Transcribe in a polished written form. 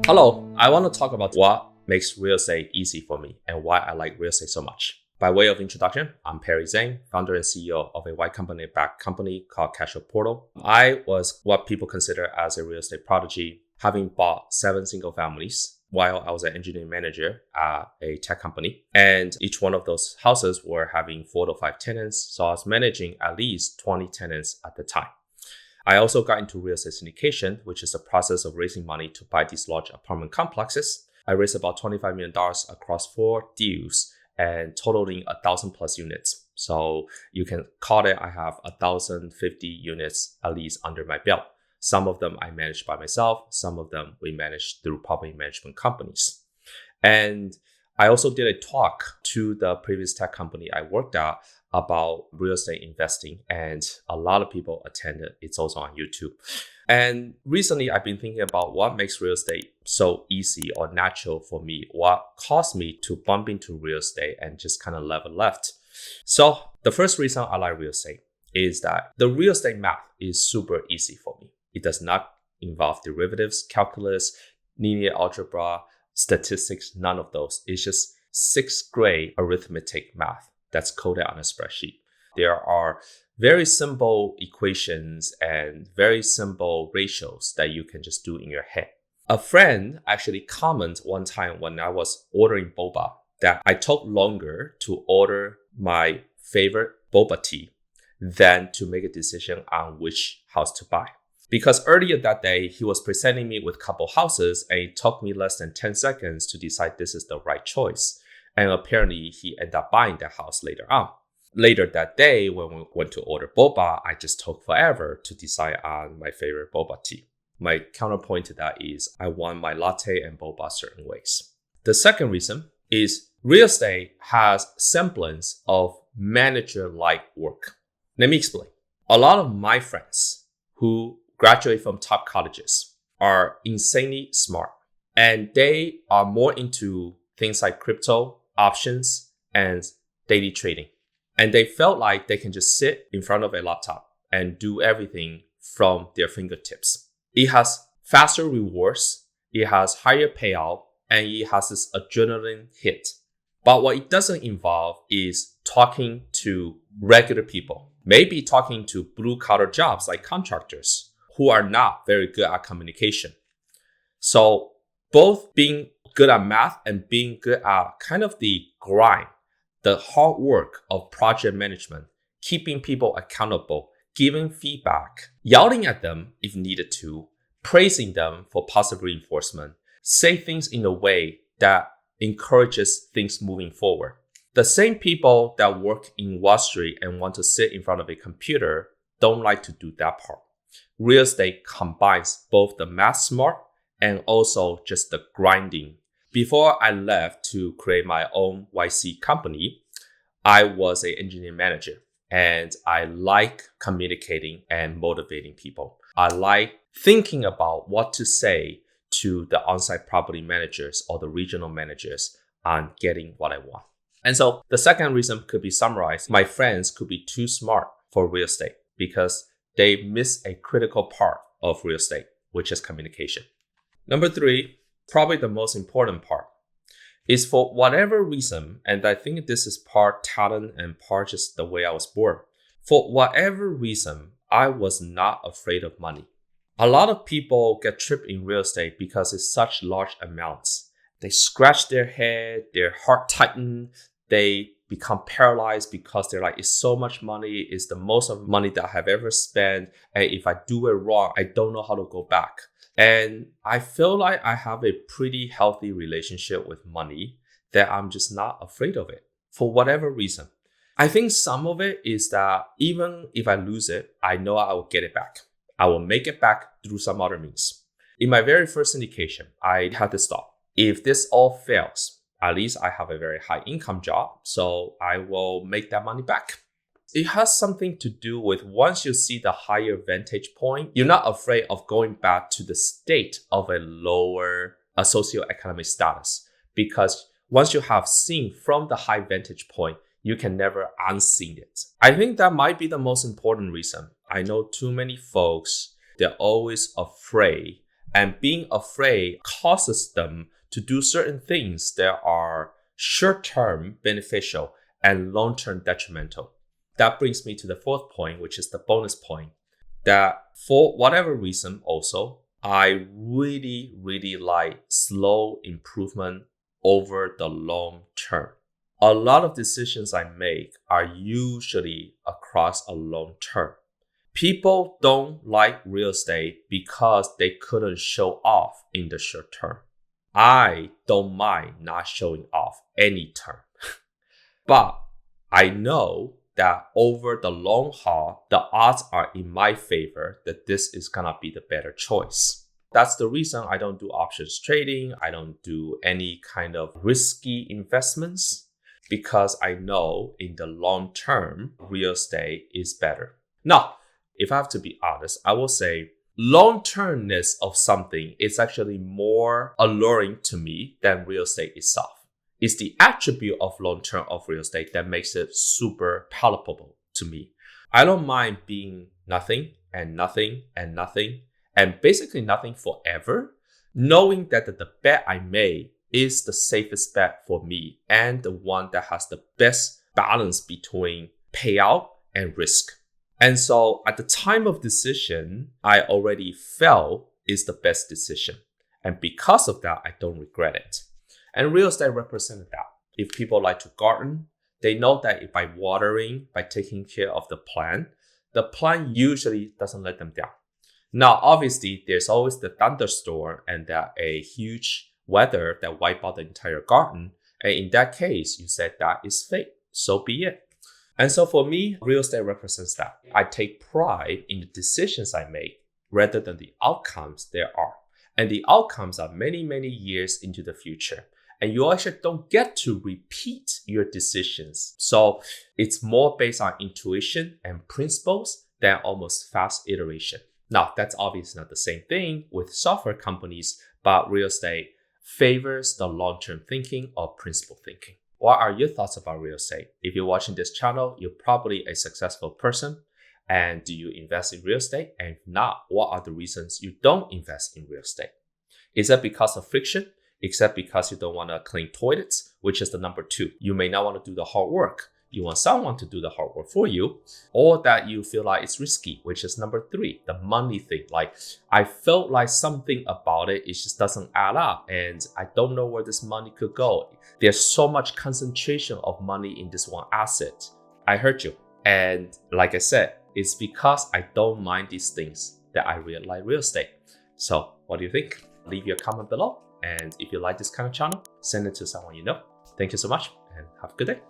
Hello, I want to talk about what makes real estate easy for me and why I like real estate so much. By way of introduction, I'm Perry Zhang, founder and CEO of a Y Company-backed company called Casual Portal. I was what people consider as a real estate prodigy, having bought 7 single families while I was an engineering manager at a tech company. And each one of those houses were having 4 to 5 tenants. So I was managing at least 20 tenants at the time. I also got into real estate syndication, which is the process of raising money to buy these large apartment complexes. I raised about $25 million across 4 deals and totaling 1,000 plus units. So you can call it, I have 1,050 units at least under my belt. Some of them I managed by myself. Some of them we managed through property management companies. And I also did a talk to the previous tech company I worked at about real estate investing, and a lot of people attended. It's also on YouTube. And recently I've been thinking about what makes real estate so easy or natural for me, what caused me to bump into real estate and just kind of level left. So the first reason I like real estate is that the real estate math is super easy for me. It does not involve derivatives, calculus, linear algebra, statistics, none of those. It's just 6th grade arithmetic math that's coded on a spreadsheet. There are very simple equations and very simple ratios that you can just do in your head. A friend actually commented one time when I was ordering boba that I took longer to order my favorite boba tea than to make a decision on which house to buy. Because earlier that day, he was presenting me with a couple houses and it took me less than 10 seconds to decide this is the right choice. And apparently he ended up buying that house later on. Later that day, when we went to order boba, I just took forever to decide on my favorite boba tea. My counterpoint to that is I want my latte and boba certain ways. The second reason is real estate has semblance of manager-like work. Let me explain. A lot of my friends who graduate from top colleges are insanely smart, and they are more into things like crypto, options, and daily trading. And they felt like they can just sit in front of a laptop and do everything from their fingertips. It has faster rewards, it has higher payout, and it has this adrenaline hit. But what it doesn't involve is talking to regular people, maybe talking to blue-collar jobs like contractors who are not very good at communication. So both being good at math and being good at kind of the grind, the hard work of project management, keeping people accountable, giving feedback, yelling at them if needed to, praising them for positive reinforcement, say things in a way that encourages things moving forward. The same people that work in Wall Street and want to sit in front of a computer don't like to do that part. Real estate combines both the math smart and also just the grinding. Before I left to create my own YC company, I was an engineering manager and I like communicating and motivating people. I like thinking about what to say to the on-site property managers or the regional managers on getting what I want. And so the second reason could be summarized. My friends could be too smart for real estate because they miss a critical part of real estate, which is communication. Number 3, probably the most important part, is for whatever reason, and I think this is part talent and part just the way I was born. For whatever reason, I was not afraid of money. A lot of people get tripped in real estate because it's such large amounts. They scratch their head, their heart tighten, they become paralyzed because they're like, it's so much money, it's the most of money that I have ever spent, and if I do it wrong, I don't know how to go back. And I feel like I have a pretty healthy relationship with money that I'm just not afraid of it for whatever reason. I think some of it is that even if I lose it, I know I will get it back. I will make it back through some other means. In my very first syndication, I had this thought. If this all fails, at least I have a very high income job, so I will make that money back. It has something to do with once you see the higher vantage point, you're not afraid of going back to the state of a lower socioeconomic status. Because once you have seen from the high vantage point, you can never unseen it. I think that might be the most important reason. I know too many folks, they're always afraid And being afraid causes them to do certain things that are short-term beneficial and long-term detrimental. That brings me to the fourth point, which is the bonus point, that for whatever reason also, I really, really like slow improvement over the long term. A lot of decisions I make are usually across a long term. People don't like real estate because they couldn't show off in the short term. I don't mind not showing off any term. But I know that over the long haul, the odds are in my favor that this is gonna be the better choice. That's the reason I don't do options trading. I don't do any kind of risky investments because I know in the long term, real estate is better. Now, if I have to be honest, I will say long-termness of something is actually more alluring to me than real estate itself. It's the attribute of long-term of real estate that makes it super palatable to me. I don't mind being nothing and nothing and nothing and basically nothing forever, knowing that the bet I made is the safest bet for me and the one that has the best balance between payout and risk. And so at the time of decision, I already felt is the best decision. And because of that, I don't regret it. And real estate represented that. If people like to garden, they know that by watering, by taking care of the plant usually doesn't let them down. Now, obviously, there's always the thunderstorm and that a huge weather that wipe out the entire garden. And in that case, you said that is fate. So be it. And so for me, real estate represents that. I take pride in the decisions I make rather than the outcomes there are. And the outcomes are many, many years into the future. And you actually don't get to repeat your decisions. So it's more based on intuition and principles than almost fast iteration. Now, that's obviously not the same thing with software companies, but real estate favors the long-term thinking or principle thinking. What are your thoughts about real estate? If you're watching this channel, you're probably a successful person. And do you invest in real estate? And if not, what are the reasons you don't invest in real estate? Is that because of friction? Is that because you don't want to clean toilets, which is the number 2? You may not want to do the hard work. You want someone to do the hard work for you, or that you feel like it's risky, which is number 3, the money thing. Like I felt like something about it just doesn't add up and I don't know where this money could go. There's so much concentration of money in this one asset. I heard you. And like I said, it's because I don't mind these things that I really like real estate. So what do you think? Leave your comment below. And if you like this kind of channel, send it to someone you know. Thank you so much and have a good day.